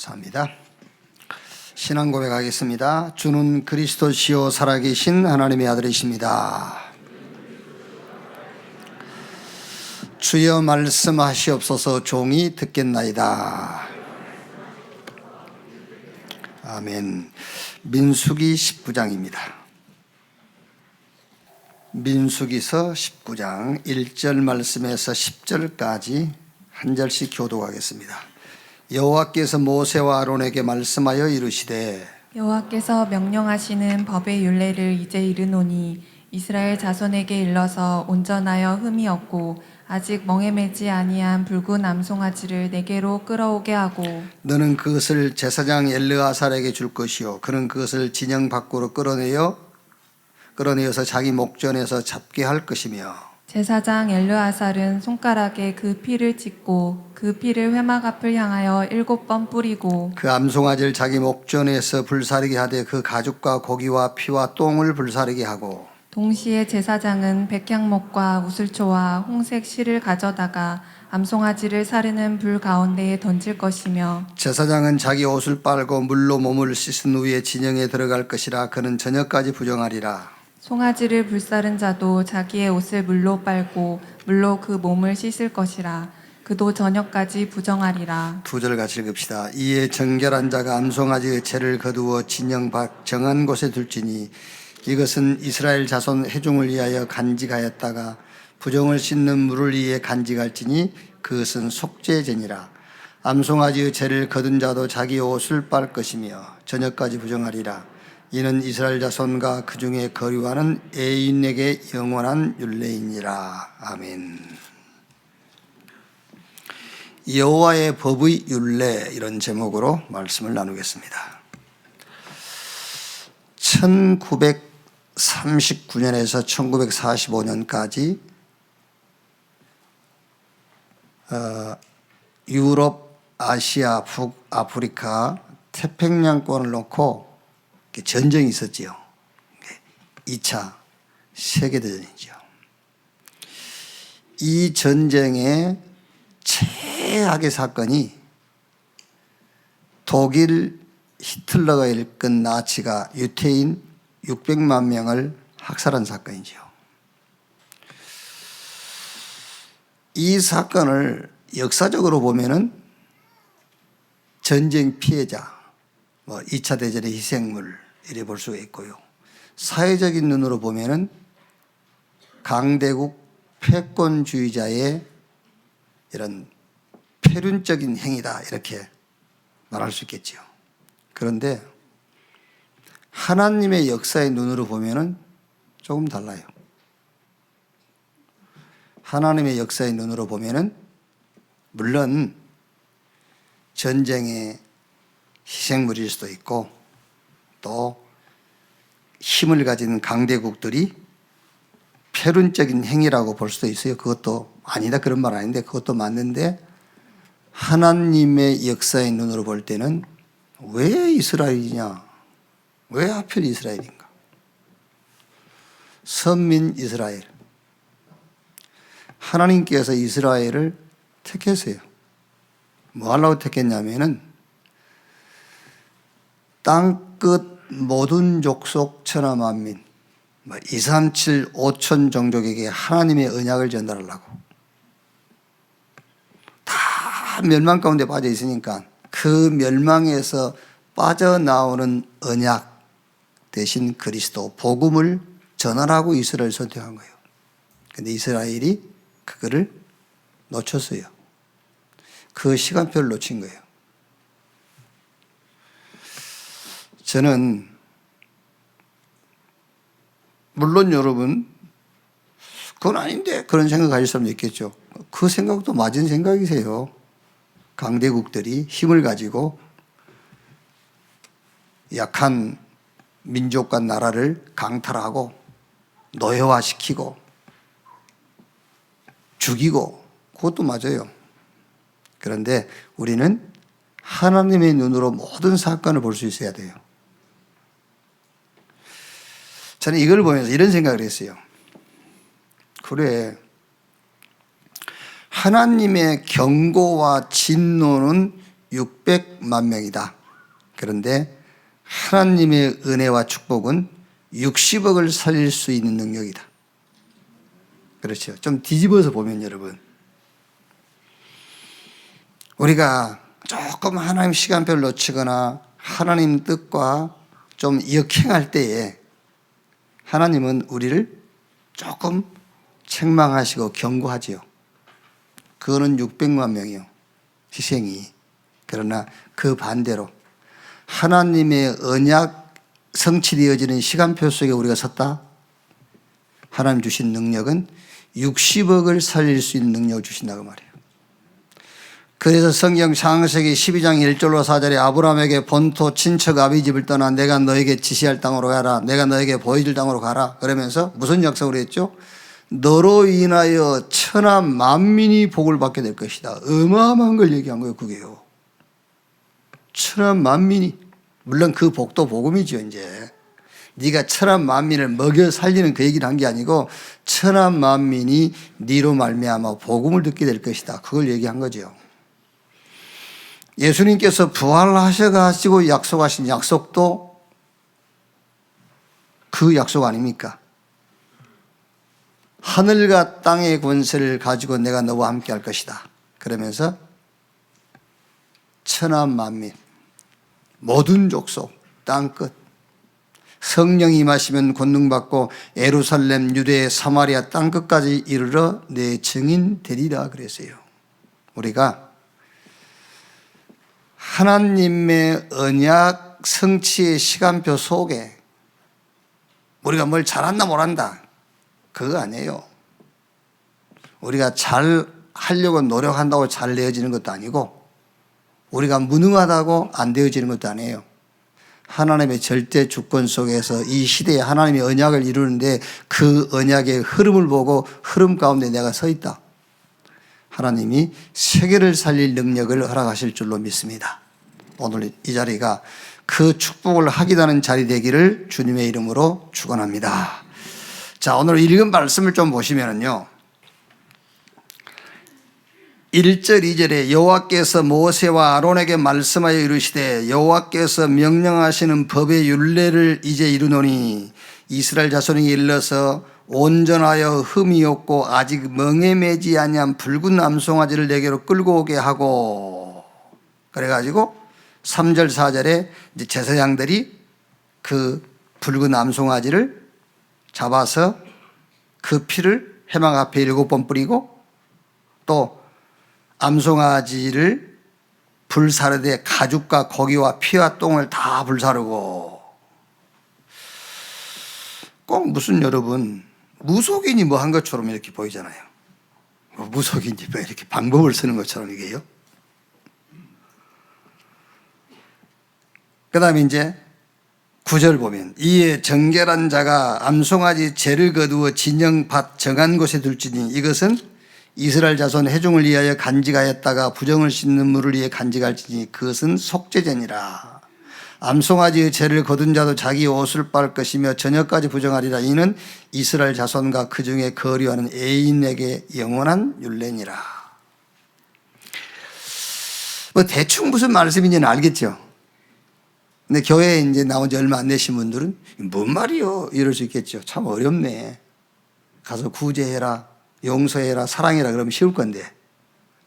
감사합니다. 신앙 고백하겠습니다. 주는 그리스도시요 살아계신 하나님의 아들이십니다. 주여 말씀하시옵소서. 종이 듣겠나이다. 아멘. 민수기 19장입니다. 민수기서 19장 1절 말씀에서 10절까지 한 절씩 교독하겠습니다. 여호와께서 모세와 아론에게 말씀하여 이르시되 여호와께서 명령하시는 법의 율례를 이제 이르노니 이스라엘 자손에게 일러서 온전하여 흠이 없고 아직 멍에 매지 아니한 붉은 암송아지를 내게로 끌어오게 하고 너는 그것을 제사장 엘르아살에게 줄 것이요 그는 그것을 진영 밖으로 끌어내어서 자기 목전에서 잡게 할 것이며 제사장 엘르아살은 손가락에 그 피를 찍고 그 피를 회막 앞을 향하여 7번 뿌리고 그 암송아지를 자기 목전에서 불사르게 하되 그 가죽과 고기와 피와 똥을 불사르게 하고 동시에 제사장은 백향목과 우슬초와 홍색 실을 가져다가 암송아지를 사르는 불 가운데에 던질 것이며 제사장은 자기 옷을 빨고 물로 몸을 씻은 후에 진영에 들어갈 것이라. 그는 저녁까지 부정하리라. 송아지를 불사른 자도 자기의 옷을 물로 빨고 물로 그 몸을 씻을 것이라. 그도 저녁까지 부정하리라. 2절 같이 읽읍시다. 이에 정결한 자가 암송아지의 채를 거두어 진영 밖 정한 곳에 둘지니 이것은 이스라엘 자손 회중을 위하여 간직하였다가 부정을 씻는 물을 위해 간직할지니 그것은 속죄제니라. 암송아지의 채를 거둔 자도 자기 옷을 빨 것이며 저녁까지 부정하리라. 이는 이스라엘 자손과 그 중에 거류하는 애인에게 영원한 율례이니라. 아멘. 여호와의 법의 율례, 이런 제목으로 말씀을 나누겠습니다. 1939년에서 1945년까지 유럽, 아시아, 북아프리카, 태평양권을 놓고 전쟁이 있었지요. 2차 세계대전이죠. 이 전쟁의 최악의 사건이 독일 히틀러가 일꾼 나치가 유태인 600만 명을 학살한 사건이죠. 이 사건을 역사적으로 보면은 전쟁 피해자, 2차 대전의 희생물 이래 볼 수가 있고요. 사회적인 눈으로 보면은 강대국 패권주의자의 이런 패륜적인 행위다, 이렇게 말할 수 있겠죠. 그런데 하나님의 역사의 눈으로 보면은 조금 달라요. 하나님의 역사의 눈으로 보면은 물론 전쟁의 희생물일 수도 있고 또 힘을 가진 강대국들이 패륜적인 행위라고 볼 수도 있어요. 그것도 아니다 그런 말 아닌데 그것도 맞는데 하나님의 역사의 눈으로 볼 때는 왜 이스라엘이냐? 왜 하필 이스라엘인가? 선민 이스라엘. 하나님께서 이스라엘을 택했어요. 뭐 하려고 택했냐면은 땅끝 모든 족속 천하 만민 2, 3, 7, 5천 종족에게 하나님의 언약을 전달하려고. 다 멸망 가운데 빠져 있으니까 그 멸망에서 빠져나오는 언약 대신 그리스도 복음을 전하라고 이스라엘을 선택한 거예요. 그런데 이스라엘이 그거를 놓쳤어요. 그 시간표를 놓친 거예요. 저는 물론 여러분 그건 아닌데 그런 생각하실 사람도 있겠죠. 그 생각도 맞은 생각이세요. 강대국들이 힘을 가지고 약한 민족과 나라를 강탈하고 노예화시키고 죽이고 그것도 맞아요. 그런데 우리는 하나님의 눈으로 모든 사건을 볼 수 있어야 돼요. 저는 이걸 보면서 이런 생각을 했어요. 그래, 하나님의 경고와 진노는 600만 명이다. 그런데 하나님의 은혜와 축복은 60억을 살릴 수 있는 능력이다. 그렇죠. 좀 뒤집어서 보면 여러분, 우리가 조금 하나님 시간표를 놓치거나 하나님 뜻과 좀 역행할 때에 하나님은 우리를 조금 책망하시고 경고하지요. 그거는 600만 명이요, 희생이. 그러나 그 반대로 하나님의 언약 성취되어지는 시간표 속에 우리가 섰다. 하나님 주신 능력은 60억을 살릴 수 있는 능력을 주신다고 말이에요. 그래서 성경 창세기 12장 1절로 4절에 아브라함에게 본토 친척 아비 집을 떠나 내가 너에게 지시할 땅으로 가라. 내가 너에게 보여줄 땅으로 가라. 그러면서 무슨 약속을 했죠? 너로 인하여 천하 만민이 복을 받게 될 것이다. 어마어마한 걸 얘기한 거예요. 그게요. 천하 만민이, 물론 그 복도 복음이죠. 이제 네가 천하 만민을 먹여 살리는 그 얘기를 한 게 아니고 천하 만민이 네로 말미암아 복음을 듣게 될 것이다. 그걸 얘기한 거죠. 예수님께서 부활하셔가지고 약속하신 약속도 그 약속 아닙니까? 하늘과 땅의 권세를 가지고 내가 너와 함께 할 것이다. 그러면서 천하 만민, 모든 족속, 땅끝, 성령이 임하시면 권능받고 예루살렘, 유대, 사마리아 땅끝까지 이르러 내 증인 되리라 그랬어요. 우리가 하나님의 언약 성취의 시간표 속에 우리가 뭘 잘한다 못한다 그거 아니에요. 우리가 잘 하려고 노력한다고 잘 되어지는 것도 아니고 우리가 무능하다고 안 되어지는 것도 아니에요. 하나님의 절대 주권 속에서 이 시대에 하나님의 언약을 이루는데 그 언약의 흐름을 보고 흐름 가운데 내가 서 있다. 하나님이 세계를 살릴 능력을 허락하실 줄로 믿습니다. 오늘 이 자리가 그 축복을 확인하는 자리 되기를 주님의 이름으로 축원합니다. 자, 오늘 읽은 말씀을 좀 보시면요, 1절 2절에 여호와께서 모세와 아론에게 말씀하여 이르시되 여호와께서 명령하시는 법의 율례를 이제 이루노니 이스라엘 자손에게 일러서 온전하여 흠이 없고 아직 멍에 매지 아니한 붉은 암송아지를 내게로 끌고 오게 하고, 그래가지고 3절 4절에 이제 제사장들이 그 붉은 암송아지를 잡아서 그 피를 회막 앞에 7번 뿌리고 또 암송아지를 불사르되 가죽과 고기와 피와 똥을 다 불사르고, 꼭 무슨 여러분 무속인이 뭐 한 것처럼 이렇게 보이잖아요. 무속인이 뭐 이렇게 방법을 쓰는 것처럼 이게요. 그 다음에 이제 9절 보면 이에 정결한 자가 암송아지 죄를 거두어 진영밭 정한 곳에 둘지니 이것은 이스라엘 자손 회중을 위하여 간직하였다가 부정을 씻는 물을 위해 간직할지니 그것은 속죄제니라. 암송아지의 죄를 거둔 자도 자기 옷을 빨 것이며 저녁까지 부정하리라. 이는 이스라엘 자손과 그 중에 거류하는 애인에게 영원한 율례니라. 뭐 대충 무슨 말씀인지는 알겠죠. 근데 교회에 이제 나온 지 얼마 안 되신 분들은 뭔 말이요? 이럴 수 있겠죠. 참 어렵네. 가서 구제해라, 용서해라, 사랑해라 그러면 쉬울 건데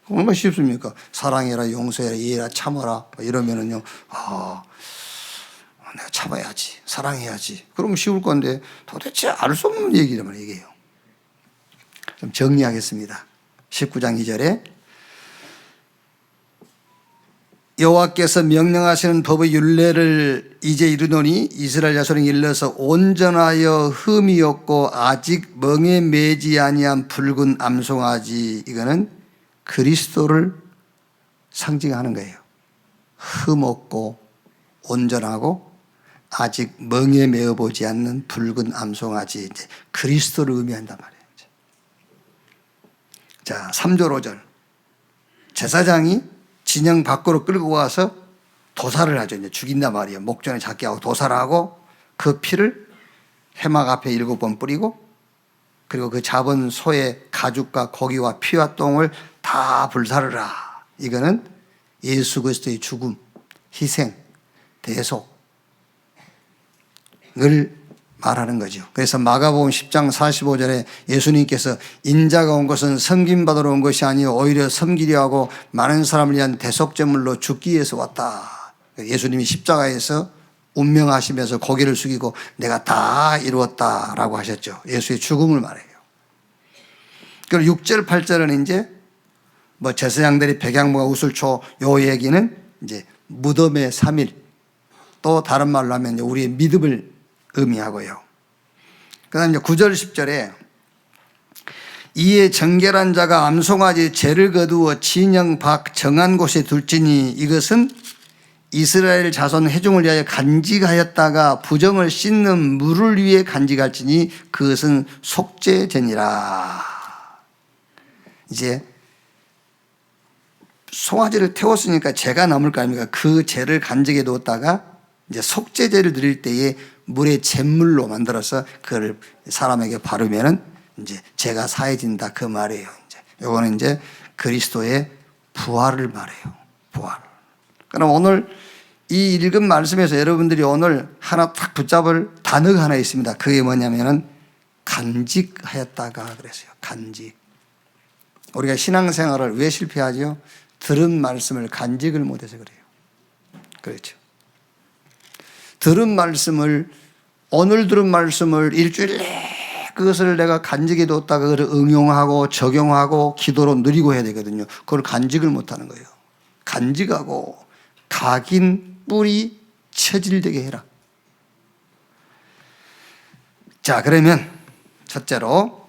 얼마나 쉽습니까? 사랑해라, 용서해라, 이해해라, 참아라 이러면은요, 내가 참아야지, 사랑해야지 그러면 쉬울 건데 도대체 알 수 없는 얘기란 말이에요. 좀 정리하겠습니다. 19장 2절에 여호와께서 명령하시는 법의 율례를 이제 이루노니 이스라엘 자손에게 일러서 온전하여 흠이 없고 아직 멍에 매지 아니한 붉은 암송아지, 이거는 그리스도를 상징하는 거예요. 흠 없고 온전하고 아직 멍에 매어 보지 않는 붉은 암송아지, 이제 그리스도를 의미한단 말이에요. 자, 3절 5절 제사장이 진영 밖으로 끌고 와서 도살을 하죠. 이제 죽인단 말이에요. 목전에 잡게 하고 도살을 하고 그 피를 회막 앞에 7번 뿌리고 그리고 그 잡은 소의 가죽과 고기와 피와 똥을 다 불사르라. 이거는 예수 그리스도의 죽음, 희생, 대속을 말하는 거죠. 그래서 마가복음 10장 45절에 예수님께서 인자가 온 것은 섬김받으러 온 것이 아니요 오히려 섬기려 하고 많은 사람을 위한 대속제물로 죽기 위해서 왔다. 예수님이 십자가에서 운명하시면서 고개를 숙이고 내가 다 이루었다라고 하셨죠. 예수의 죽음을 말해요. 그리고 6절, 8절은 이제 뭐 제사장들이 백양모가 우슬초 요 얘기는 이제 무덤의 3일, 또 다른 말로 하면 우리의 믿음을 의미하고요. 그 다음에 9절, 10절에 이에 정결한 자가 암송아지 죄를 거두어 진영 밖 정한 곳에 둘지니 이것은 이스라엘 자손 회중을 위하여 간직하였다가 부정을 씻는 물을 위해 간직할지니 그것은 속죄제니라. 이제 송아지를 태웠으니까 죄가 남을 거 아닙니까? 그 죄를 간직해 두었다가 이제 속죄제를 드릴 때에 물에 잿물로 만들어서 그걸 사람에게 바르면은 이제 죄가 사해진다 그 말이에요. 이제 요거는 이제 그리스도의 부활을 말해요. 부활. 그럼 오늘 이 읽은 말씀에서 여러분들이 오늘 하나 딱 붙잡을 단어가 하나 있습니다. 그게 뭐냐면은 간직하였다가 그랬어요. 간직. 우리가 신앙생활을 왜 실패하죠? 들은 말씀을 간직을 못해서 그래요. 그렇죠. 들은 말씀을, 오늘 들은 말씀을 일주일 내에 그것을 내가 간직해 뒀다가 그걸 응용하고 적용하고 기도로 누리고 해야 되거든요. 그걸 간직을 못하는 거예요. 간직하고 각인 뿌리 체질되게 해라. 자, 그러면 첫째로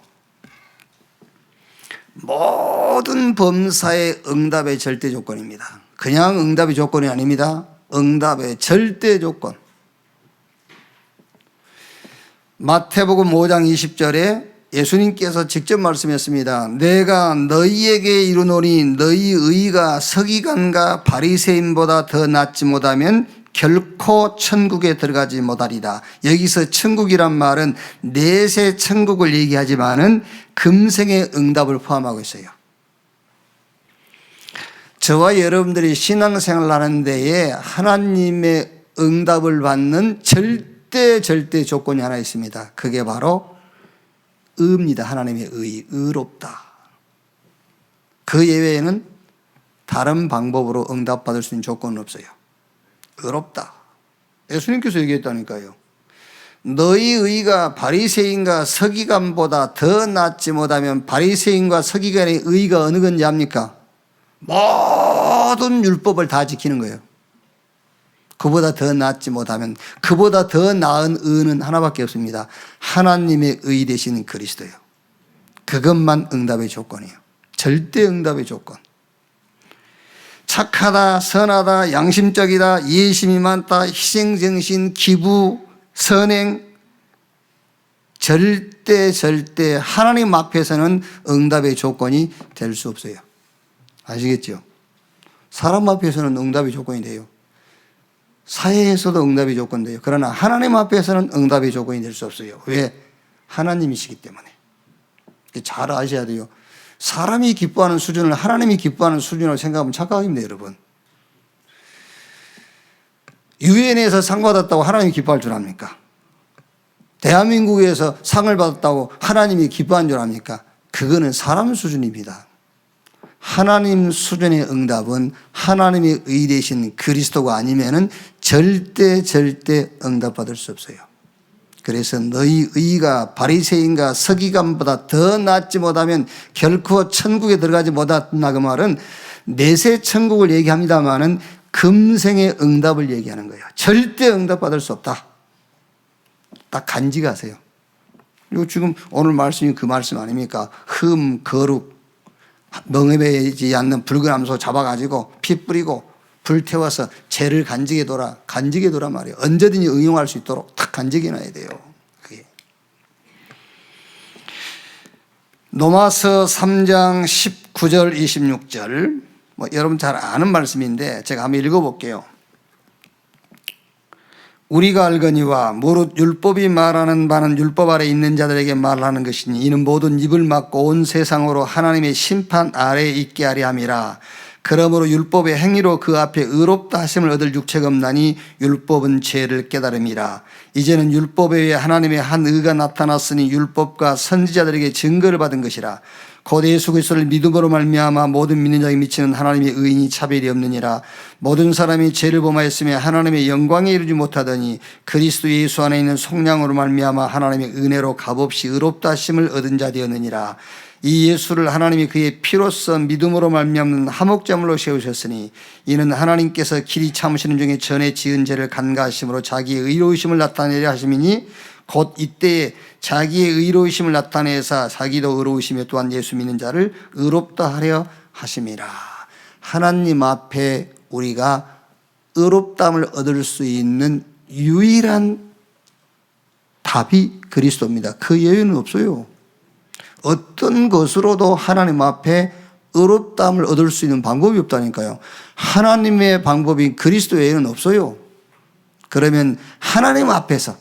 모든 범사의 응답의 절대 조건입니다. 그냥 응답의 조건이 아닙니다. 응답의 절대 조건. 마태복음 5장 20절에 예수님께서 직접 말씀했습니다. 내가 너희에게 이르노니 너희 의가 서기관과 바리새인보다 더 낫지 못하면 결코 천국에 들어가지 못하리다. 여기서 천국이란 말은 내세 천국을 얘기하지만은 금생의 응답을 포함하고 있어요. 저와 여러분들이 신앙생활을 하는 데에 하나님의 응답을 받는 절대 조건이 하나 있습니다. 그게 바로 의입니다. 하나님의 의롭다. 그 예외에는 다른 방법으로 응답받을 수 있는 조건은 없어요. 의롭다. 예수님께서 얘기했다니까요. 너희 의가 바리새인과 서기관보다 더 낫지 못하면 바리새인과 서기관의 의가 어느 건지 압니까? 모든 율법을 다 지키는 거예요. 그보다 더 낫지 못하면, 그보다 더 나은 의는 하나밖에 없습니다. 하나님의 의 되시는 그리스도예요. 그것만 응답의 조건이에요. 절대 응답의 조건. 착하다, 선하다, 양심적이다, 예심이 많다, 희생정신, 기부, 선행, 절대 하나님 앞에서는 응답의 조건이 될 수 없어요. 아시겠죠? 사람 앞에서는 응답의 조건이 돼요. 사회에서도 응답의 조건이 돼요. 그러나 하나님 앞에서는 응답의 조건이 될 수 없어요. 왜? 하나님이시기 때문에. 잘 아셔야 돼요. 사람이 기뻐하는 수준을 하나님이 기뻐하는 수준으로 생각하면 착각입니다, 여러분. 유엔에서 상 받았다고 하나님이 기뻐할 줄 압니까? 대한민국에서 상을 받았다고 하나님이 기뻐한 줄 압니까? 그거는 사람 수준입니다. 하나님 수준의 응답은 하나님의 의 되신 그리스도가 아니면은 절대 응답받을 수 없어요. 그래서 너희 의가 바리새인과 서기관보다 더 낫지 못하면 결코 천국에 들어가지 못한다 그 말은 내세 천국을 얘기합니다마는 금생의 응답을 얘기하는 거예요. 절대 응답받을 수 없다. 딱 간직하세요. 그리고 지금 오늘 말씀이 그 말씀 아닙니까? 흠, 거룩, 멍에매지 않는 붉은 암소 잡아가지고 피 뿌리고 불 태워서 죄를 간직해둬라 말이에요. 언제든지 응용할 수 있도록 딱 간직해놔야 돼요. 그게. 로마서 3장 19절 26절 뭐 여러분 잘 아는 말씀인데 제가 한번 읽어볼게요. 우리가 알거니와 무릇 율법이 말하는 바는 율법 아래 있는 자들에게 말하는 것이니 이는 모든 입을 막고 온 세상으로 하나님의 심판 아래에 있게 하려 함이라. 그러므로 율법의 행위로 그 앞에 의롭다 하심을 얻을 육체가 없나니 율법은 죄를 깨달음이라. 이제는 율법에 의해 하나님의 한 의가 나타났으니 율법과 선지자들에게 증거를 받은 것이라. 곧 예수 그리스도를 믿음으로 말미암아 모든 믿는 자에게 미치는 하나님의 의인이 차별이 없느니라. 모든 사람이 죄를 범하였으며 하나님의 영광에 이르지 못하더니 그리스도 예수 안에 있는 속량으로 말미암아 하나님의 은혜로 값없이 의롭다 하심을 얻은 자 되었느니라. 이 예수를 하나님이 그의 피로써 믿음으로 말미암는 화목제물로 세우셨으니 이는 하나님께서 길이 참으시는 중에 전에 지은 죄를 간과하심으로 자기의 의로우심을 나타내려 하심이니 곧 이때에 자기의 의로우심을 나타내사 자기도 의로우시며 또한 예수 믿는 자를 의롭다 하려 하심이라. 하나님 앞에 우리가 의롭다함을 얻을 수 있는 유일한 답이 그리스도입니다. 그 예외는 없어요. 어떤 것으로도 하나님 앞에 의롭다함을 얻을 수 있는 방법이 없다니까요. 하나님의 방법이 그리스도 외에는 없어요. 그러면 하나님 앞에서,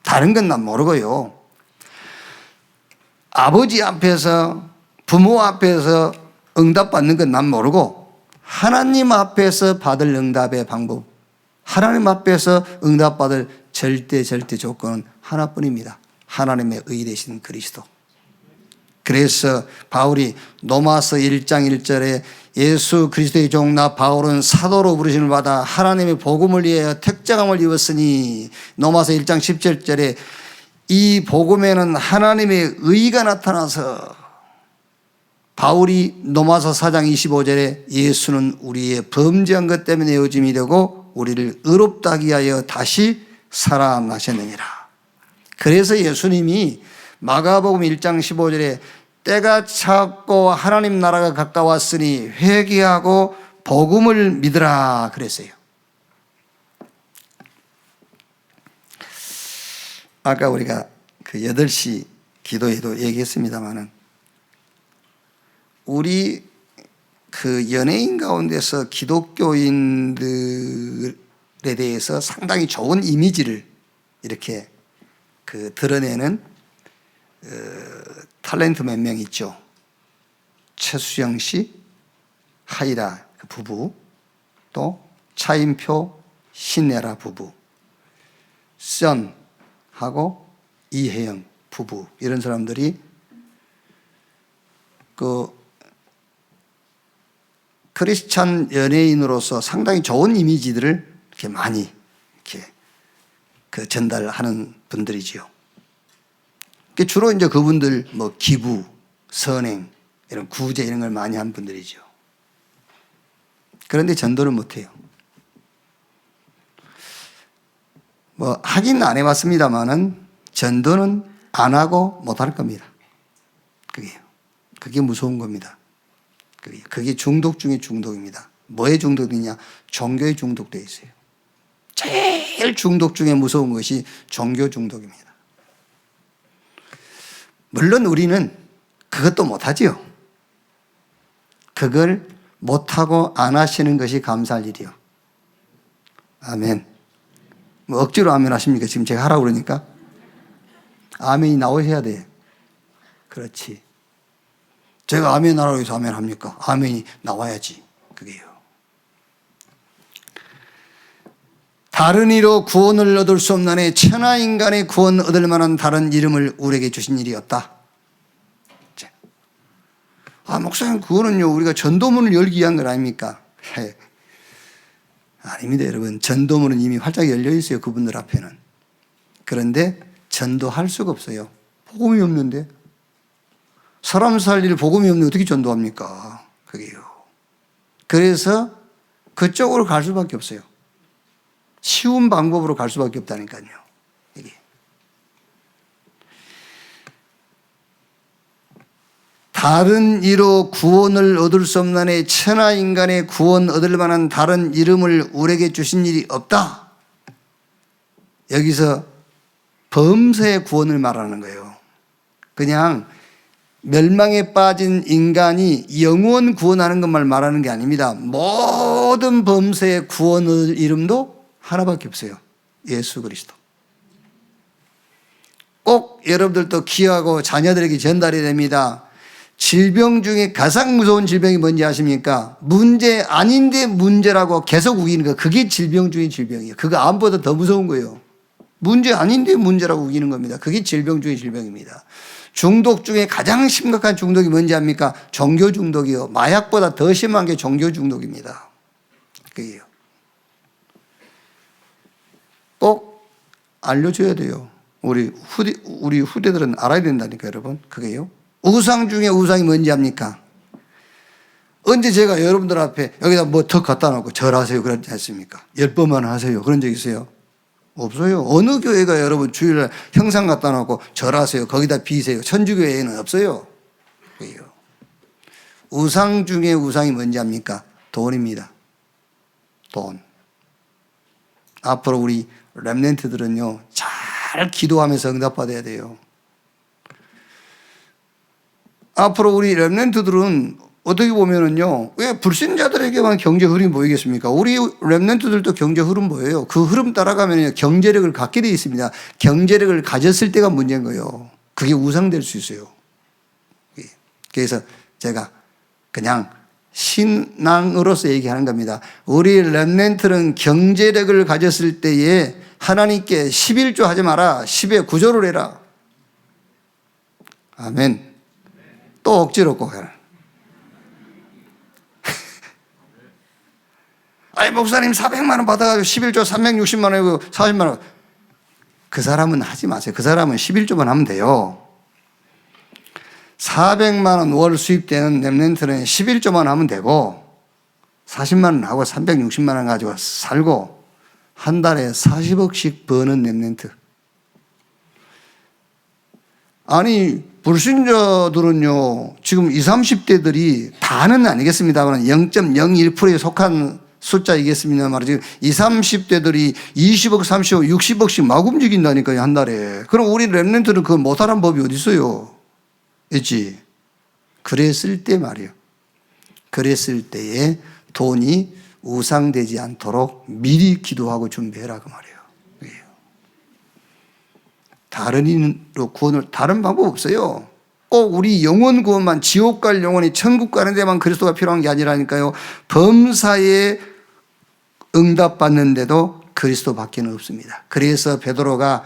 다른 건 난 모르고요, 아버지 앞에서, 부모 앞에서 응답받는 건 난 모르고 하나님 앞에서 받을 응답의 방법, 하나님 앞에서 응답받을 절대 조건은 하나뿐입니다. 하나님의 의 되신 그리스도. 그래서 바울이 로마서 1장 1절에 예수 그리스도의 종 나 바울은 사도로 부르심을 받아 하나님의 복음을 위하여 택정함을 입었으니, 로마서 1장 17절에 이 복음에는 하나님의 의가 나타나서, 바울이 로마서 4장 25절에 예수는 우리의 범죄한 것 때문에 여짐이 되고 우리를 의롭다 하기 위하여 다시 살아나셨느니라. 그래서 예수님이 마가복음 1장 15절에 때가 찼고 하나님 나라가 가까웠으니 회개하고 복음을 믿으라 그랬어요. 아까 우리가 그 8시 기도에도 얘기했습니다마는, 우리 그 연예인 가운데서 기독교인들에 대해서 상당히 좋은 이미지를 이렇게 그 드러내는 탤런트 몇 명 있죠. 최수영 씨, 하이라 부부, 또 차인표, 신내라 부부, 션하고 이혜영 부부, 이런 사람들이 그 크리스찬 연예인으로서 상당히 좋은 이미지들을 이렇게 많이 이렇게 그 전달하는 분들이지요. 주로 이제 그분들 뭐 기부, 선행, 이런 구제 이런 걸 많이 한 분들이죠. 그런데 전도를 못해요. 뭐 하긴 안 해봤습니다만은 전도는 안 하고 못할 겁니다. 그게 무서운 겁니다. 그게 중독 중에 중독입니다. 뭐에 중독이냐? 종교에 중독되어 있어요. 제일 중독 중에 무서운 것이 종교 중독입니다. 물론 우리는 그것도 못하지요. 그걸 못하고 안 하시는 것이 감사할 일이요. 아멘. 뭐 억지로 아멘 하십니까? 지금 제가 하라고 그러니까? 아멘이 나오셔야 돼. 그렇지. 제가 아멘 하라고 해서 아멘 합니까? 아멘이 나와야지. 그게요. 다른 이로 구원을 얻을 수 없나니 천하 인간의 구원 얻을 만한 다른 이름을 우리에게 주신 일이 없다. 목사님, 그거는요 우리가 전도문을 열기 위한 건 아닙니까? 아닙니다, 여러분. 전도문은 이미 활짝 열려 있어요, 그분들 앞에는. 그런데 전도할 수가 없어요. 복음이 없는데. 사람 살릴 복음이 없는데 어떻게 전도합니까? 그게요. 그래서 그쪽으로 갈 수밖에 없어요. 쉬운 방법으로 갈 수밖에 없다니까요. 이게. 다른 이로 구원을 얻을 수 없나니 천하 인간의 구원 얻을 만한 다른 이름을 우리에게 주신 일이 없다. 여기서 범사의 구원을 말하는 거예요. 그냥 멸망에 빠진 인간이 영원 구원하는 것만 말하는 게 아닙니다. 모든 범사의 구원 얻을 이름도 하나밖에 없어요. 예수 그리스도. 꼭 여러분들도 기하고 자녀들에게 전달이 됩니다. 질병 중에 가장 무서운 질병이 뭔지 아십니까? 문제 아닌데 문제라고 계속 우기는 거. 그게 질병 중의 질병이에요. 그거 암보다 더 무서운 거예요. 문제 아닌데 문제라고 우기는 겁니다. 그게 질병 중의 질병입니다. 중독 중에 가장 심각한 중독이 뭔지 압니까? 종교 중독이요. 마약보다 더 심한 게 종교 중독입니다. 그게요. 꼭 알려줘야 돼요. 우리 후대들은 알아야 된다니까, 여러분. 그게요. 우상 중에 우상이 뭔지 압니까? 언제 제가 여러분들 앞에 여기다 뭐 턱 갖다 놓고 절하세요 그러지 않습니까? 10번만 하세요. 그런 적 있어요? 없어요. 어느 교회가 여러분 주일날 형상 갖다 놓고 절하세요. 거기다 비세요. 천주교회에는 없어요. 그게요. 우상 중에 우상이 뭔지 압니까? 돈입니다. 돈. 앞으로 우리 렘넌트들은요, 잘 기도하면서 응답받아야 돼요. 앞으로 우리 렘넌트들은 어떻게 보면은요, 왜 불신자들에게만 경제 흐름이 보이겠습니까? 우리 렘넌트들도 경제 흐름 보여요. 그 흐름 따라가면 경제력을 갖게 되어 있습니다. 경제력을 가졌을 때가 문제인 거예요. 그게 우상될 수 있어요. 그래서 제가 그냥 신앙으로서 얘기하는 겁니다. 우리 렘넌트는 경제력을 가졌을 때에 하나님께 11조 하지 마라. 10에 9조를 해라. 아멘. 또 억지로 꼭 해라. 아니 목사님 400만 원 받아가지고 11조 360만 원이고 40만 원. 그 사람은 하지 마세요. 그 사람은 11조만 하면 돼요. 400만 원 월 수입되는 렘넌트는 11조만 하면 되고 40만 원 하고 360만 원 가지고 살고 한 달에 40억씩 버는 렘넌트. 아니 불신자들은요 지금 20, 30대들이 다는 아니겠습니다만 0.01%에 속한 숫자이겠습니다 말이죠. 20, 30대들이 20억, 30억, 60억씩 막 움직인다니까요 한 달에. 그럼 우리 렘넌트는 그거 못하는 법이 어디 있어요? 있지. 그랬을 때 말이에요. 그랬을 때에 돈이 우상되지 않도록 미리 기도하고 준비해라 그 말이에요. 다른 인으로 구원을 다른 방법 없어요. 꼭 우리 영혼 구원만 지옥 갈 영혼이 천국 가는 데만 그리스도가 필요한 게 아니라니까요. 범사에 응답받는데도 그리스도밖에는 없습니다. 그래서 베드로가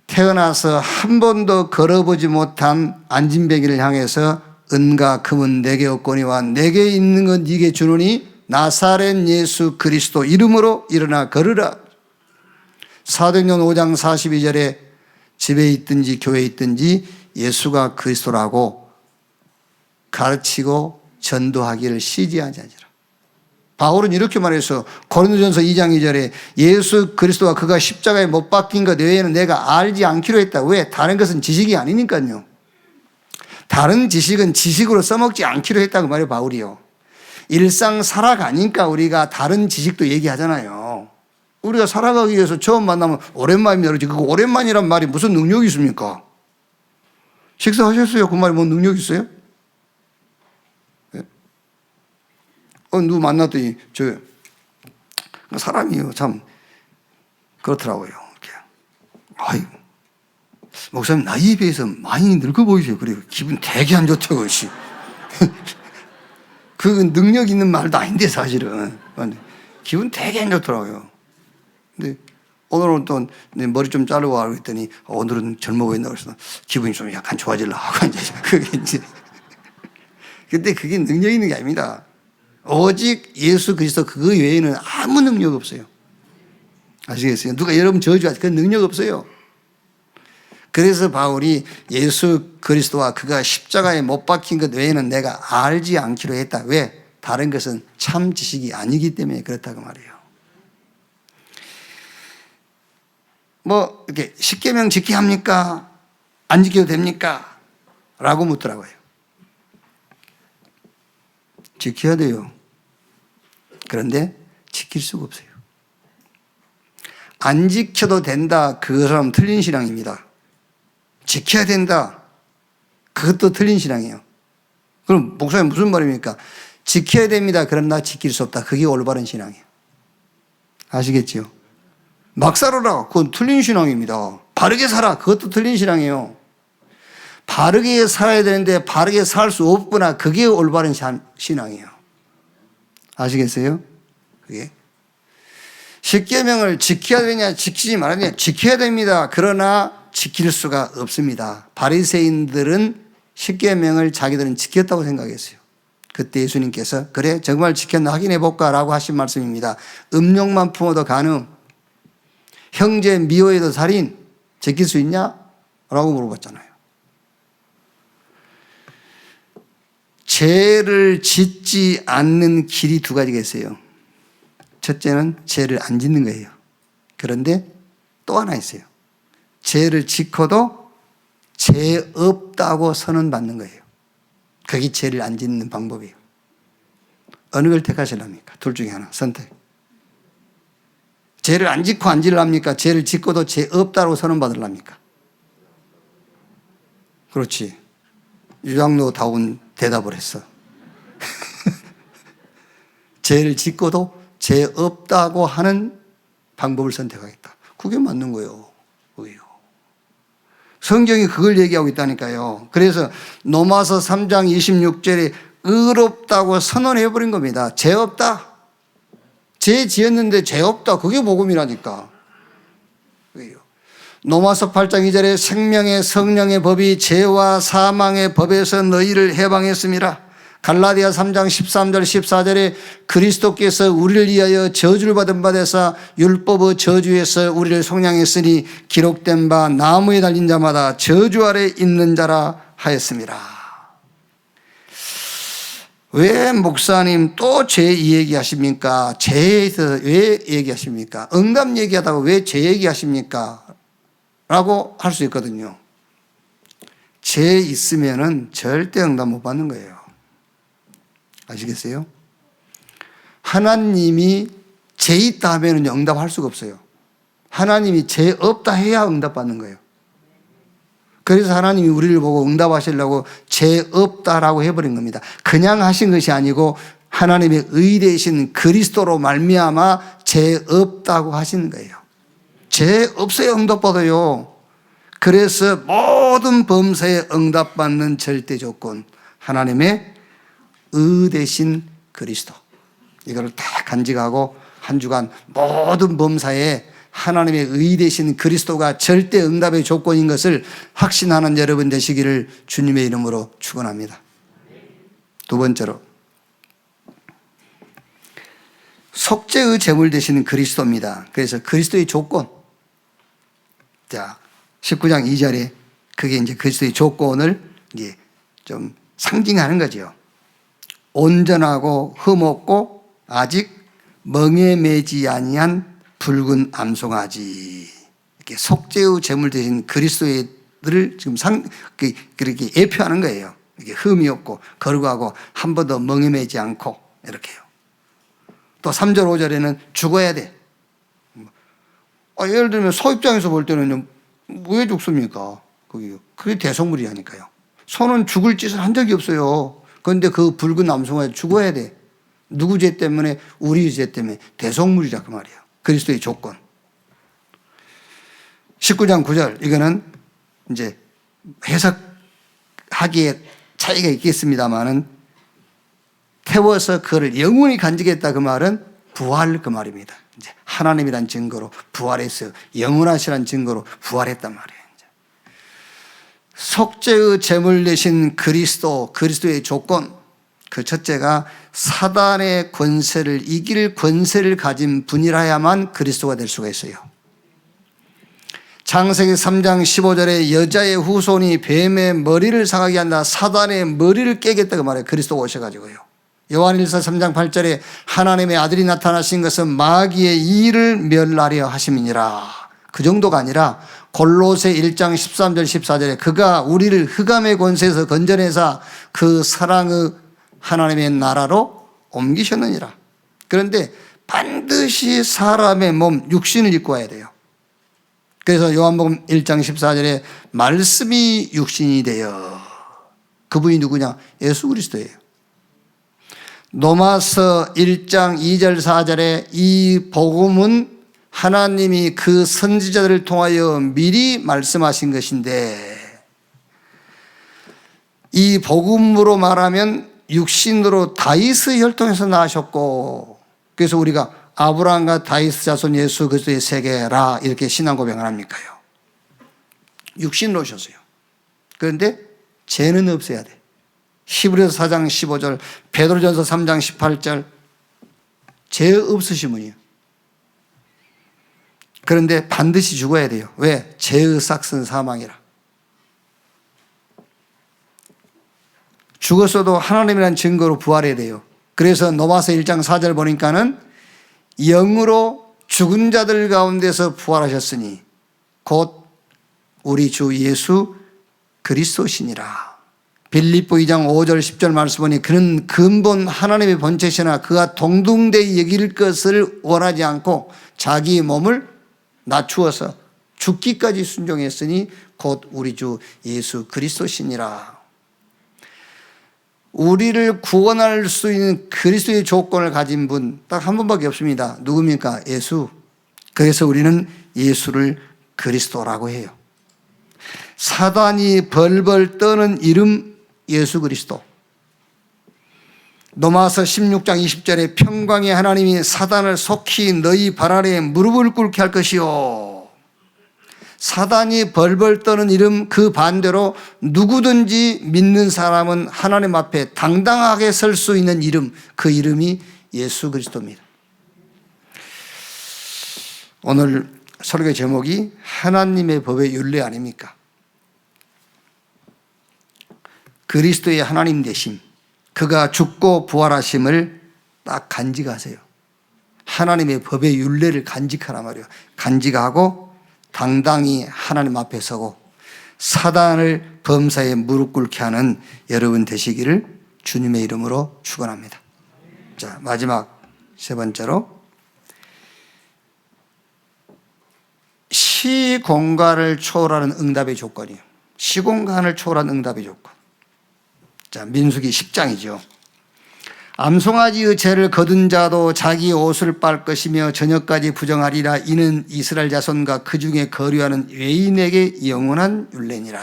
태어나서 한 번도 걸어보지 못한 안진뱅이를 향해서 은과 금은 내게 없거니와 내게 있는 건 네게 주노니 나사렛 예수 그리스도 이름으로 일어나 걸으라. 사도행전 5장 42절에 집에 있든지 교회에 있든지 예수가 그리스도라고 가르치고 전도하기를 시지하지 않으라. 바울은 이렇게 말해서 고린도전서 2장 2절에 예수 그리스도와 그가 십자가에 못 박힌 것 외에는 내가 알지 않기로 했다. 왜? 다른 것은 지식이 아니니까요. 다른 지식은 지식으로 써먹지 않기로 했다고 말해요 바울이요. 일상 살아가니까 우리가 다른 지식도 얘기하잖아요. 우리가 살아가기 위해서 처음 만나면 오랜만이면 그러지. 그거 오랜만이란 말이 무슨 능력이 있습니까? 식사하셨어요? 그 말이 뭐 능력 있어요? 누구 만났더니 사람이요 참 그렇더라고요. 이렇게. 아이 목사님 나이에 비해서 많이 늙어 보이세요. 그래요. 기분 되게 안 좋다고 씨. 그 능력 있는 말도 아닌데 사실은 기분 되게 안 좋더라고요. 근데 오늘은 또 머리 좀 자르고 하고 했더니 오늘은 젊어 보인다고 해서 기분이 좀 약간 좋아지려고 하고 이제 근데 그게 능력 있는 게 아닙니다. 오직 예수 그리스도 그거 외에는 아무 능력 없어요. 아시겠어요? 누가 여러분 저주하지? 그 능력 없어요. 그래서 바울이 예수 그리스도와 그가 십자가에 못 박힌 것 외에는 내가 알지 않기로 했다. 왜? 다른 것은 참 지식이 아니기 때문에 그렇다고 말이에요. 뭐 이렇게 십계명 지켜야 합니까? 안 지켜도 됩니까? 라고 묻더라고요. 지켜야 돼요. 그런데 지킬 수가 없어요. 안 지켜도 된다. 그 사람 틀린 신앙입니다. 지켜야 된다. 그것도 틀린 신앙이에요. 그럼 목사님 무슨 말입니까? 지켜야 됩니다. 그러나 지킬 수 없다. 그게 올바른 신앙이에요. 아시겠지요? 막 살아라. 그건 틀린 신앙입니다. 바르게 살아. 그것도 틀린 신앙이에요. 바르게 살아야 되는데 바르게 살 수 없구나. 그게 올바른 신앙이에요. 아시겠어요? 그게. 십계명을 지켜야 되냐 지키지 말아야 되냐 지켜야 됩니다. 그러나 지킬 수가 없습니다. 바리새인들은 십계명을 자기들은 지켰다고 생각했어요. 그때 예수님께서 그래 정말 지켰나 확인해 볼까 라고 하신 말씀입니다. 음욕만 품어도 간음, 형제 미워해도 살인 지킬 수 있냐? 라고 물어봤잖아요. 죄를 짓지 않는 길이 두 가지가 있어요. 첫째는 죄를 안 짓는 거예요. 그런데 또 하나 있어요. 죄를 짓고도 죄 없다고 선언받는 거예요. 그게 죄를 안 짓는 방법이에요. 어느 걸 택하실랍니까? 둘 중에 하나 선택. 죄를 안 짓고 안 지으랍니까? 죄를 짓고도 죄 없다고 선언받으랍니까? 그렇지. 유장로다운 대답을 했어. 죄를 짓고도 죄 없다고 하는 방법을 선택하겠다. 그게 맞는 거예요. 그게요. 성경이 그걸 얘기하고 있다니까요. 그래서 로마서 3장 26절에 의롭다고 선언해버린 겁니다. 죄 없다. 죄 지었는데 죄 없다. 그게 복음이라니까. 그게요. 로마서 8장 2절에 생명의 성령의 법이 죄와 사망의 법에서 너희를 해방했습니다. 갈라디아 3장 13절 14절에 그리스도께서 우리를 위하여 저주를 받은 바 되사 율법의 저주에서 우리를 속량했으니 기록된 바 나무에 달린 자마다 저주 아래 있는 자라 하였습니다. 왜 목사님 또 죄 얘기하십니까? 죄에서 왜 얘기하십니까? 응답 얘기하다가 왜 죄 얘기하십니까? 라고 할 수 있거든요. 죄 있으면은 절대 응답 못 받는 거예요. 아시겠어요? 하나님이 죄 있다 하면 응답할 수가 없어요. 하나님이 죄 없다 해야 응답받는 거예요. 그래서 하나님이 우리를 보고 응답하시려고 죄 없다라고 해버린 겁니다. 그냥 하신 것이 아니고 하나님의 의되신 그리스도로 말미암아 죄 없다고 하시는 거예요. 죄 없어야 응답받아요. 그래서 모든 범사에 응답받는 절대 조건 하나님의 의되신 그리스도. 이거를 다 간직하고 한 주간 모든 범사에 하나님의 의되신 그리스도가 절대 응답의 조건인 것을 확신하는 여러분 되시기를 주님의 이름으로 축원합니다. 두 번째로 속죄의 제물 되시는 그리스도입니다. 그래서 그리스도의 조건. 자, 19장 2절에 그게 이제 그리스도의 조건을 이제 좀 상징하는 거죠. 온전하고 흠없고 아직 멍에 매지 아니한 붉은 암송아지. 이렇게 속죄의 제물 되신 그리스도를 지금 그렇게 예표하는 거예요. 이게 흠이 없고 거룩하고 한 번도 멍에 매지 않고 이렇게요. 또 3절 5절에는 죽어야 돼. 예를 들면 소 입장에서 볼 때는 왜 죽습니까? 그게 대속물이라니까요. 소는 죽을 짓을 한 적이 없어요. 그런데 그 붉은 암송아지 죽어야 돼. 누구 죄 때문에? 우리 죄 때문에. 대속물이라 그 말이에요. 그리스도의 조건. 19장 9절 이거는 이제 해석하기에 차이가 있겠습니다만은 태워서 그를 영원히 간직했다 그 말은 부활 그 말입니다. 이제 하나님이란 증거로 부활했어요. 영원하시란 증거로 부활했단 말이에요. 속죄의 제물 되신 그리스도의 조건, 그 첫째가 사단의 권세를 이길 권세를 가진 분이라야만 그리스도가 될 수가 있어요. 창세기 3장 15절에 여자의 후손이 뱀의 머리를 상하게 한다. 사단의 머리를 깨겠다고 말해요. 그리스도가 오셔가지고요. 요한일서 3장 8절에 하나님의 아들이 나타나신 것은 마귀의 일을 멸하려 하심이니라. 그 정도가 아니라 골로새 1장 13절 14절에 그가 우리를 흑암의 권세에서 건져내사 그 사랑의 하나님의 나라로 옮기셨느니라. 그런데 반드시 사람의 몸 육신을 입고 와야 돼요. 그래서 요한복음 1장 14절에 말씀이 육신이 되어, 그분이 누구냐? 예수 그리스도예요. 로마서 1장 2절 4절에 이 복음은 하나님이 그 선지자들을 통하여 미리 말씀하신 것인데 이 복음으로 말하면 육신으로 다윗의 혈통에서 나셨고, 그래서 우리가 아브라함과 다윗 자손 예수 그리스도의 세계라 이렇게 신앙 고백을 합니까요. 육신으로 오셨어요. 그런데 죄는 없어야 돼. 히브리서 4장 15절, 베드로전서 3장 18절, 죄 없으신 분이에요. 그런데 반드시 죽어야 돼요. 왜? 죄의 삭은 사망이라. 죽었어도 하나님이라는 증거로 부활해야 돼요. 그래서 로마서 1장 4절 보니까는 영으로 죽은 자들 가운데서 부활하셨으니 곧 우리 주 예수 그리스도시니라. 빌립보 2장 5절 10절 말씀 보니 그는 근본 하나님의 본체시나 그가 동등되이 여길 것을 원하지 않고 자기 몸을 낮추어서 죽기까지 순종했으니 곧 우리 주 예수 그리스도시니라. 우리를 구원할 수 있는 그리스도의 조건을 가진 분 딱 한 분밖에 없습니다. 누굽니까? 예수. 그래서 우리는 예수를 그리스도라고 해요. 사단이 벌벌 떠는 이름 예수 그리스도. 로마서 16장 20절에 평강의 하나님이 사단을 속히 너희 발 아래에 무릎을 꿇게 할 것이요. 사단이 벌벌 떠는 이름 그 반대로 누구든지 믿는 사람은 하나님 앞에 당당하게 설 수 있는 이름, 그 이름이 예수 그리스도입니다. 오늘 설교 제목이 하나님의 법의 율례 아닙니까? 그리스도의 하나님 되심, 그가 죽고 부활하심을 딱 간직하세요. 하나님의 법의 율례를 간직하란 말이에요. 간직하고 당당히 하나님 앞에 서고 사단을 범사에 무릎 꿇게 하는 여러분 되시기를 주님의 이름으로 축원합니다. 자, 마지막 세 번째로 시공간을 초월하는 응답의 조건이에요. 시공간을 초월한 응답의 조건. 자, 민수기 10장이죠. 암송아지의 죄를 거둔 자도 자기 옷을 빨 것이며 저녁까지 부정하리라. 이는 이스라엘 자손과 그 중에 거류하는 외인에게 영원한 율례니라.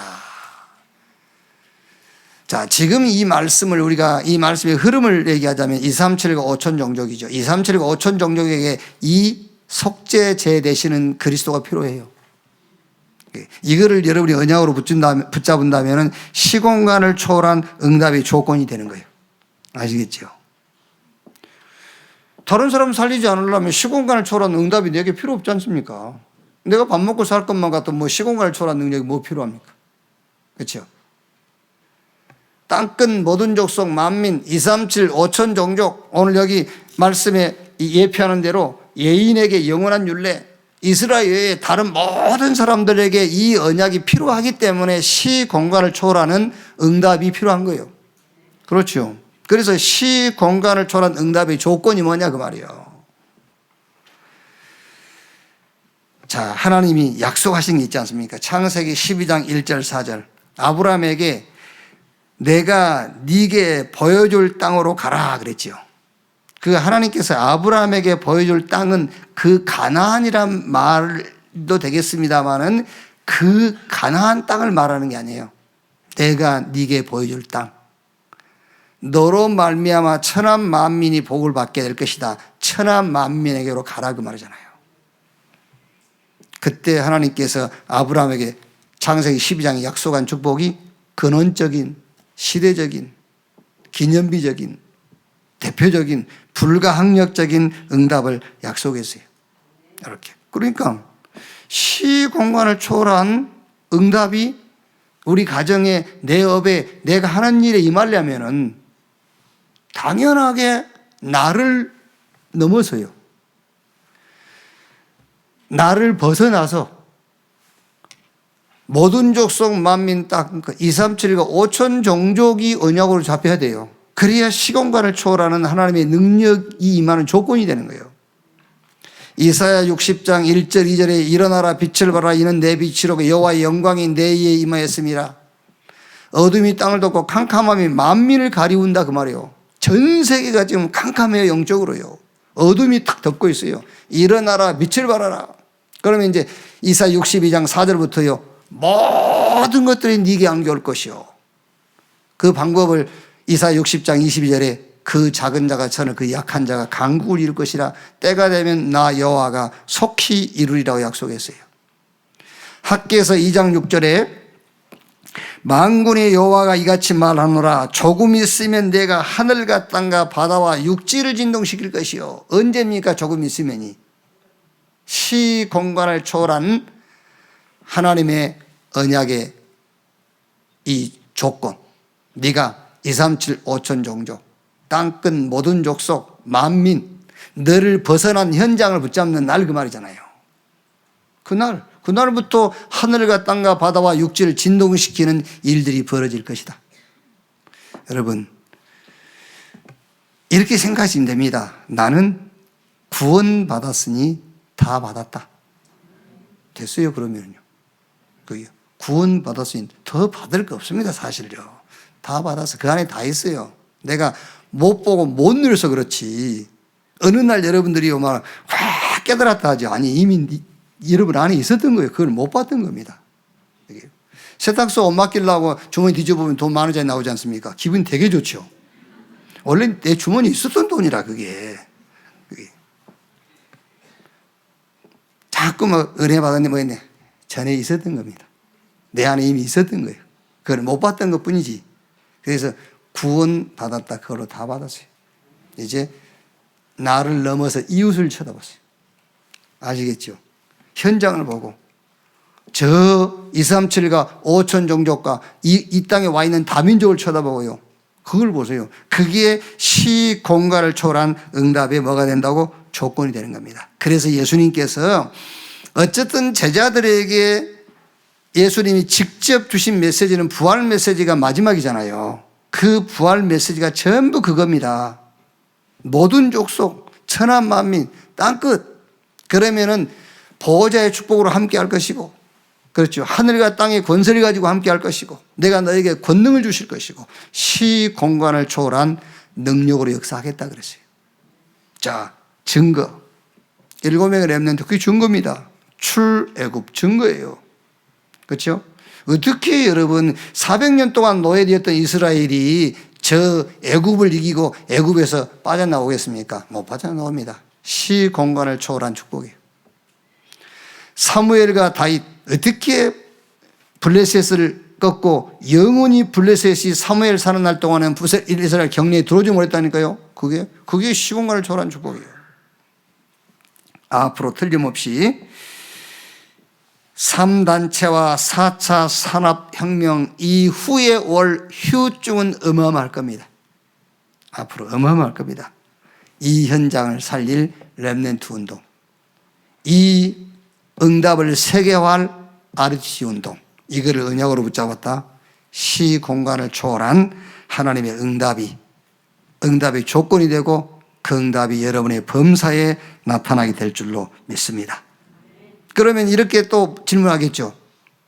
자, 지금 이 말씀을 우리가 이 말씀의 흐름을 얘기하자면 237과 5천 종족이죠. 237과 5천 종족에게 이 속죄제 되시는 그리스도가 필요해요. 이거를 여러분이 언약으로 붙잡은다면 시공간을 초월한 응답의 조건이 되는 거예요. 아시겠죠? 다른 사람 살리지 않으려면 시공간을 초월한 응답이 내게 필요 없지 않습니까? 내가 밥 먹고 살 것만 같으면 뭐 시공간을 초월한 능력이 뭐 필요합니까? 그렇죠? 땅끝 모든 족속 만민 237 5천 종족, 오늘 여기 말씀에 예표하는 대로 예인에게 영원한 율례, 이스라엘 외에 다른 모든 사람들에게 이 언약이 필요하기 때문에 시공간을 초월하는 응답이 필요한 거예요. 그렇죠? 그래서 시공간을 초월한 응답의 조건이 뭐냐 그 말이에요. 자, 하나님이 약속하신 게 있지 않습니까? 창세기 12장 1절 4절 아브라함에게 내가 네게 보여줄 땅으로 가라 그랬지요. 그 하나님께서 아브라함에게 보여줄 땅은 그 가나안이란 말도 되겠습니다마는 그 가나안 땅을 말하는 게 아니에요. 내가 네게 보여줄 땅. 너로 말미암아 천한 만민이 복을 받게 될 것이다. 천한 만민에게로 가라 그 말이잖아요. 그때 하나님께서 아브라함에게 창세기 12장에 약속한 축복이 근원적인, 시대적인, 기념비적인, 대표적인, 불가항력적인 응답을 약속했어요. 이렇게. 그러니까 시공간을 초월한 응답이 우리 가정에, 내 업에, 내가 하는 일에 임하려면은 당연하게 나를 넘어서요. 나를 벗어나서 모든 족속 만민 딱 237과 5천 종족이 언약으로 잡혀야 돼요. 그래야 시공간을 초월하는 하나님의 능력이 임하는 조건이 되는 거예요. 이사야 60장 1절 2절에 일어나라 빛을 발하라 이는 내 빛이로 여호와의 영광이 내 위에 임하였음이라. 어둠이 땅을 덮고 캄캄함이 만민을 가리운다 그 말이에요. 전 세계가 지금 캄캄해요. 영적으로요. 어둠이 탁 덮고 있어요. 일어나라 빛을 발하라. 그러면 이제 이사야 62장 4절부터요. 모든 것들이 네게 안겨올 것이요. 그 방법을 이사 60장 22절에 그 작은 자가 저는 그 약한 자가 강국을 이룰 것이라 때가 되면 나 여호와가 속히 이루리라고 약속했어요. 학개서 2장 6절에 만군의 여호와가 이같이 말하노라 조금 있으면 내가 하늘과 땅과 바다와 육지를 진동시킬 것이요. 언제입니까? 조금 있으면이. 시공간을 초월한 하나님의 언약의 이 조건, 네가 237 5천 종족, 땅끝 모든 족속 만민 너를 벗어난 현장을 붙잡는 날 그 말이잖아요. 그날부터 하늘과 땅과 바다와 육지를 진동시키는 일들이 벌어질 것이다. 여러분, 이렇게 생각하시면 됩니다. 나는 구원받았으니 다 받았다. 됐어요, 그러면요. 구원받았으니 더 받을 거 없습니다, 사실요. 다 받아서 그 안에 다 있어요. 내가 못 보고 못 누려서 그렇지. 어느 날 여러분들이 막 확 깨달았다 하죠. 아니, 이미 여러분 안에 있었던 거예요. 그걸 못 봤던 겁니다. 세탁소 옷 맡기려고 주머니 뒤져보면 돈 10,000원짜리 나오지 않습니까? 기분 되게 좋죠. 원래 내 주머니에 있었던 돈이라 그게. 자꾸 뭐 은혜 받았네 뭐 했네. 전에 있었던 겁니다. 내 안에 이미 있었던 거예요. 그걸 못 봤던 것 뿐이지. 그래서 구원 받았다. 그걸로 다 받았어요. 이제 나를 넘어서 이웃을 쳐다봤어요. 아시겠죠? 현장을 보고 저 237과 5천 종족과 이 땅에 와 있는 다민족을 쳐다보고요. 그걸 보세요. 그게 시공간을 초월한 응답에 뭐가 된다고? 조건이 되는 겁니다. 그래서 예수님께서 어쨌든 제자들에게 예수님이 직접 주신 메시지는 부활 메시지가 마지막이잖아요. 그 부활 메시지가 전부 그겁니다. 모든 족속, 천한 만민, 땅끝. 그러면은 보호자의 축복으로 함께 할 것이고, 그렇죠. 하늘과 땅의 권세를 가지고 함께 할 것이고, 내가 너에게 권능을 주실 것이고, 시공간을 초월한 능력으로 역사하겠다 그랬어요. 자, 증거. 7명의 렘넌트, 그게 증거입니다. 출애굽 증거예요. 그렇죠? 어떻게 여러분 400년 동안 노예되었던 이스라엘이 저 애굽을 이기고 애굽에서 빠져나오겠습니까? 못 빠져나옵니다. 시공간을 초월한 축복이에요. 사무엘과 다윗 어떻게 블레셋을 꺾고 영원히 블레셋이 사무엘 사는 날 동안은 이스라엘 경내에 들어오지 못했다니까요. 그게 시공간을 초월한 축복이에요. 앞으로 틀림없이 3단체와 4차 산업혁명 이후에 올 후유증은 어마어마할 겁니다. 앞으로 어마어마할 겁니다. 이 현장을 살릴 렘넌트 운동, 이 응답을 세계화할 RUTC 운동, 이거를 언약으로 붙잡았다. 시공간을 초월한 하나님의 응답이 조건이 되고 그 응답이 여러분의 범사에 나타나게 될 줄로 믿습니다. 그러면 이렇게 또 질문하겠죠.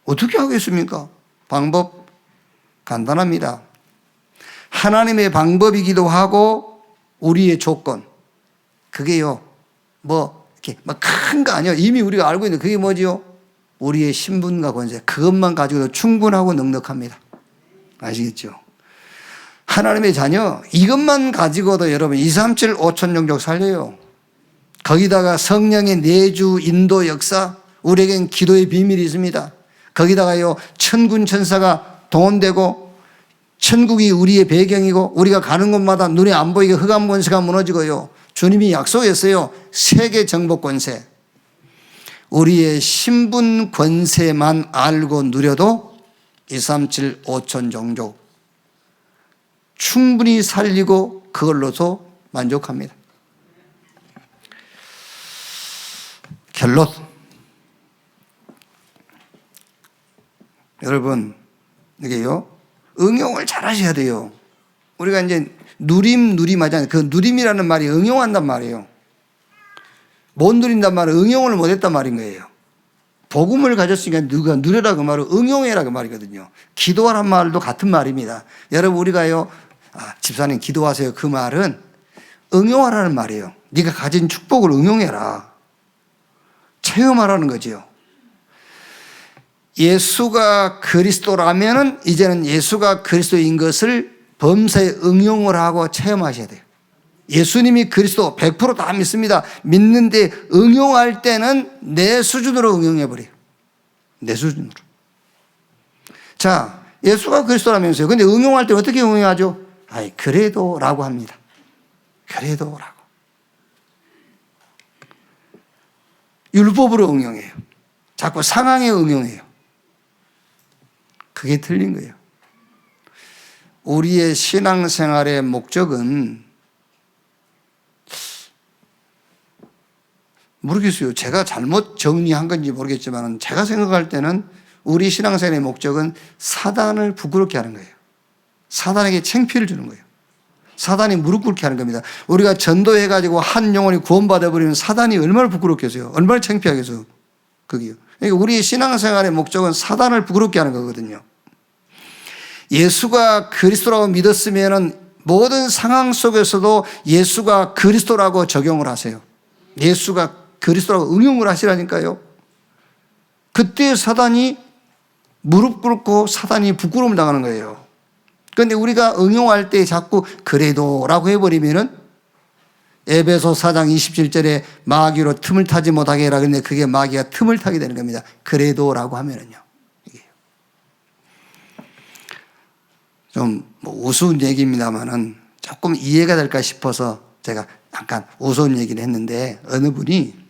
어떻게 하겠습니까? 방법 간단합니다. 하나님의 방법이기도 하고 우리의 조건. 그게요. 이렇게 큰 거 아니에요. 이미 우리가 알고 있는 그게 뭐지요? 우리의 신분과 권세. 그것만 가지고도 충분하고 넉넉합니다. 아시겠죠? 하나님의 자녀, 이것만 가지고도 여러분 237 5천 종족 살려요. 거기다가 성령의 내주 인도 역사, 우리에겐 기도의 비밀이 있습니다. 거기다가요 천군 천사가 동원되고 천국이 우리의 배경이고 우리가 가는 곳마다 눈에 안 보이게 흑암 권세가 무너지고요. 주님이 약속했어요. 세계 정복 권세. 우리의 신분 권세만 알고 누려도 237 5천 종족 충분히 살리고 그걸로도 만족합니다. 결론. 여러분, 이게요, 응용을 잘 하셔야 돼요. 우리가 이제 누림하잖아요. 그 누림이라는 말이 응용한단 말이에요. 못 누린단 말은 응용을 못 했단 말인 거예요. 복음을 가졌으니까 누가 누려라 그 말은 응용해라 그 말이거든요. 기도하란 말도 같은 말입니다. 여러분, 우리가요, 집사님 기도하세요. 그 말은 응용하라는 말이에요. 네가 가진 축복을 응용해라. 체험하라는 거지요. 예수가 그리스도라면은 이제는 예수가 그리스도인 것을 범사에 응용을 하고 체험하셔야 돼요. 예수님이 그리스도 100% 다 믿습니다. 믿는데 응용할 때는 내 수준으로 응용해버려요. 내 수준으로. 자, 예수가 그리스도라면서요. 근데 응용할 때 어떻게 응용하죠? 아이, 그래도 라고 합니다. 그래도 라고. 율법으로 응용해요. 자꾸 상황에 응용해요. 그게 틀린 거예요. 우리의 신앙생활의 목적은 모르겠어요. 제가 잘못 정리한 건지 모르겠지만 제가 생각할 때는 우리 신앙생활의 목적은 사단을 부끄럽게 하는 거예요. 사단에게 창피를 주는 거예요. 사단이 무릎 꿇게 하는 겁니다. 우리가 전도해가지고 한 영혼이 구원받아버리면 사단이 얼마나 부끄럽겠어요. 얼마나 창피하겠어요. 그게요. 그러니까 우리 신앙생활의 목적은 사단을 부끄럽게 하는 거거든요. 예수가 그리스도라고 믿었으면 모든 상황 속에서도 예수가 그리스도라고 적용을 하세요. 예수가 그리스도라고 응용을 하시라니까요. 그때 사단이 무릎 꿇고 사단이 부끄러움을 당하는 거예요. 그런데 우리가 응용할 때 자꾸 그래도라고 해버리면은 에베소 4장 27절에 마귀로 틈을 타지 못하게 해라. 그런데 그게 마귀가 틈을 타게 되는 겁니다. 그래도라고 하면은요. 좀 우스운 얘기입니다만은 조금 이해가 될까 싶어서 제가 잠깐 우스운 얘기를 했는데 어느 분이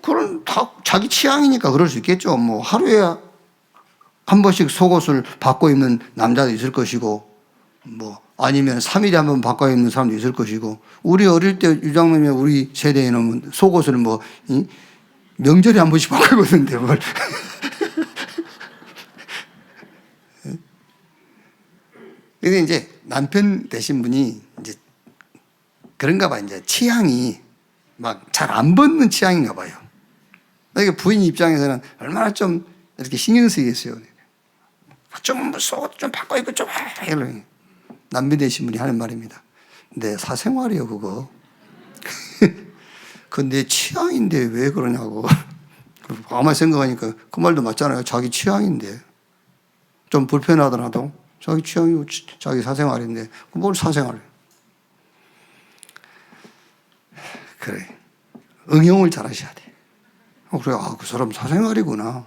그런 다 자기 취향이니까 그럴 수 있겠죠. 하루에 한 번씩 속옷을 바꿔 입는 남자도 있을 것이고 아니면 3일에 한 번 바꿔 입는 사람도 있을 것이고 우리 어릴 때 유장님이 우리 세대에는 속옷을 명절에 한 번씩 바꿔 입었는데 뭘. 근데 이제 남편 되신 분이 이제 그런가 봐. 이제 취향이 막 잘 안 벗는 취향인가 봐요. 그러니까 부인 입장에서는 얼마나 좀 이렇게 신경 쓰이겠어요. 좀 속옷 좀 바꿔 입고 좀 해. 남편 되신 분이 하는 말입니다. 내 사생활이요, 그거. 그건 내 취향인데 왜 그러냐고. 가만히 생각하니까 그 말도 맞잖아요. 자기 취향인데. 좀 불편하더라도 자기 취향이고 자기 사생활인데 뭘 사생활해. 그래. 응용을 잘 하셔야 돼. 그래, 그 사람 사생활이구나.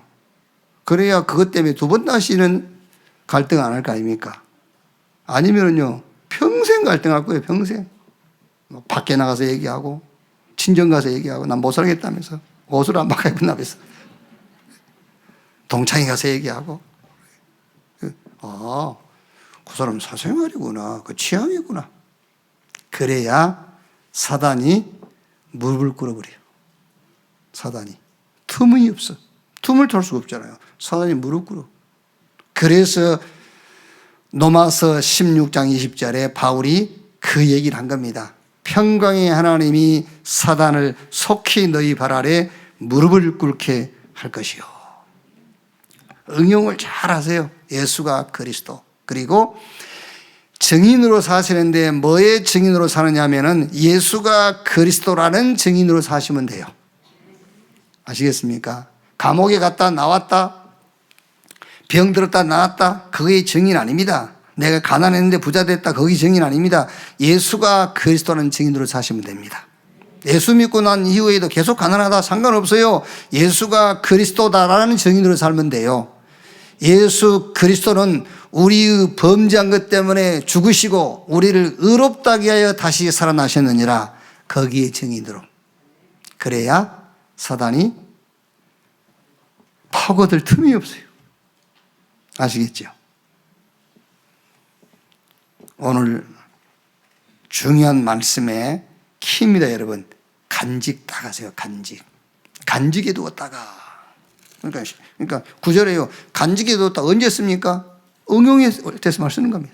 그래야 그것 때문에 두 번 다시는 갈등 안 할 거 아닙니까? 아니면은요, 평생 갈등할 거예요, 평생. 밖에 나가서 얘기하고, 친정 가서 얘기하고, 난 못 살겠다면서. 옷을 안 바꿔 입는다면서. 동창회 가서 얘기하고. 그 사람 사생활이구나. 그 취향이구나. 그래야 사단이 무릎을 꿇어버려요. 사단이. 틈이 없어. 틈을 탈 수가 없잖아요. 사단이 무릎 꿇어. 그래서 로마서 16장 20절에 바울이 그 얘기를 한 겁니다. 평강의 하나님이 사단을 속히 너희 발 아래 무릎을 꿇게 할 것이요. 응용을 잘 하세요. 예수가 그리스도. 그리고 증인으로 사시는데 뭐의 증인으로 사느냐 하면은 예수가 그리스도라는 증인으로 사시면 돼요. 아시겠습니까? 감옥에 갔다 나왔다, 병 들었다 나왔다, 그게 증인 아닙니다. 내가 가난했는데 부자 됐다, 거기 증인 아닙니다. 예수가 그리스도라는 증인으로 사시면 됩니다. 예수 믿고 난 이후에도 계속 가난하다 상관없어요. 예수가 그리스도다라는 증인으로 살면 돼요. 예수 그리스도는 우리의 범죄한 것 때문에 죽으시고 우리를 의롭다게 하여 다시 살아나셨느니라. 거기에 증인으로. 그래야 사단이 파고들 틈이 없어요. 아시겠죠? 오늘 중요한 말씀의 키입니다, 여러분. 간직 따가세요, 간직. 간직에 두었다가. 그러니까 구절에요. 간직에 두었다. 언제 씁니까? 응용에 대해서만 쓰는 겁니다.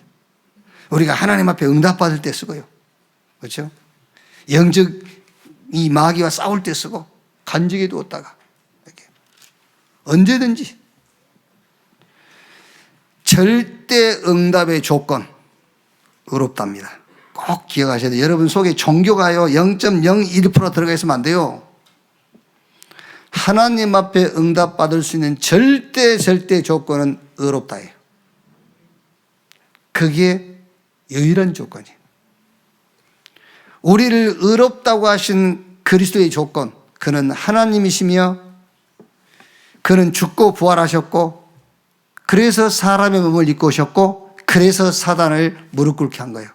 우리가 하나님 앞에 응답받을 때 쓰고요. 그렇죠? 영적 이 마귀와 싸울 때 쓰고 간직에 두었다가 이렇게 언제든지 절대 응답의 조건 의롭답니다. 꼭 기억하셔야 돼요. 여러분 속에 종교가요 0.01% 들어가 있으면 안 돼요. 하나님 앞에 응답받을 수 있는 절대 조건은 의롭다예요. 그게 유일한 조건이에요. 우리를 의롭다고 하신 그리스도의 조건, 그는 하나님이시며 그는 죽고 부활하셨고 그래서 사람의 몸을 입고 오셨고 그래서 사단을 무릎 꿇게 한 거예요.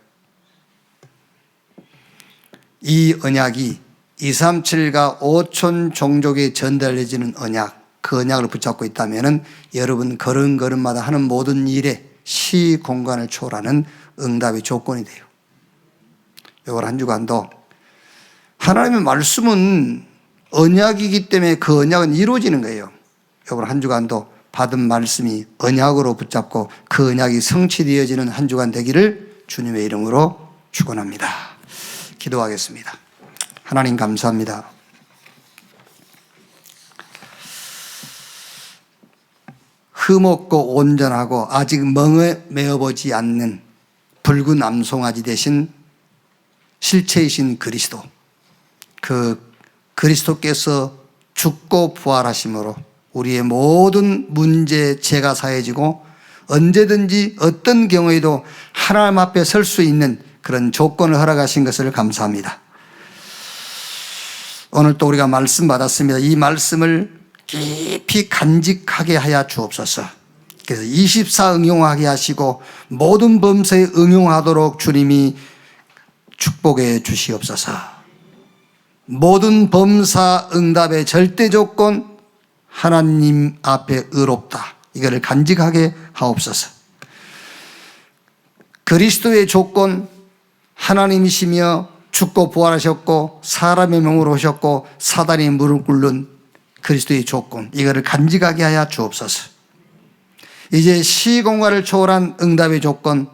이 언약이 237과 5천 종족에 전달해지는 언약, 그 언약을 붙잡고 있다면 여러분 걸음걸음마다 하는 모든 일에 시공간을 초월하는 응답의 조건이 돼요. 이번 한 주간도 하나님의 말씀은 언약이기 때문에 그 언약은 이루어지는 거예요. 이번 한 주간도 받은 말씀이 언약으로 붙잡고 그 언약이 성취되어지는 한 주간 되기를 주님의 이름으로 축원합니다. 기도하겠습니다. 하나님 감사합니다. 흠없고 온전하고 아직 멍에 메어보지 않는 붉은 암송아지 대신 실체이신 그리스도, 그 그리스도께서 죽고 부활하심으로 우리의 모든 문제 죄가 사해지고 언제든지 어떤 경우에도 하나님 앞에 설 수 있는 그런 조건을 허락하신 것을 감사합니다. 오늘 또 우리가 말씀 받았습니다. 이 말씀을 깊이 간직하게 하여 주옵소서. 그래서 24 응용하게 하시고 모든 범사에 응용하도록 주님이 축복해 주시옵소서. 모든 범사 응답의 절대 조건, 하나님 앞에 의롭다, 이거를 간직하게 하옵소서. 그리스도의 조건, 하나님이시며 죽고 부활하셨고 사람의 몸으로 오셨고 사단이 무릎 꿇는 그리스도의 조건, 이거를 간직하게 하여 주옵소서. 이제 시공간을 초월한 응답의 조건,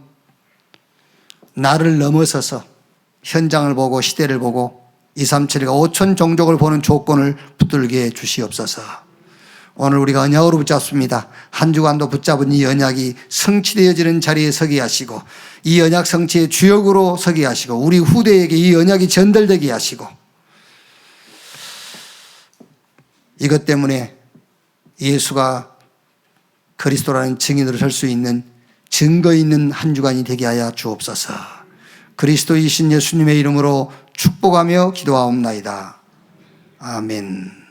나를 넘어서서 현장을 보고 시대를 보고 237과 5천 종족을 보는 조건을 붙들게 주시옵소서. 오늘 우리가 언약으로 붙잡습니다. 한 주간도 붙잡은 이 언약이 성취되어지는 자리에 서게 하시고 이 언약 성취의 주역으로 서게 하시고 우리 후대에게 이 언약이 전달되게 하시고 이것 때문에 예수가 그리스도라는 증인으로 설 수 있는 증거 있는 한 주간이 되게 하여 주옵소서. 그리스도이신 예수님의 이름으로 축복하며 기도하옵나이다. 아멘.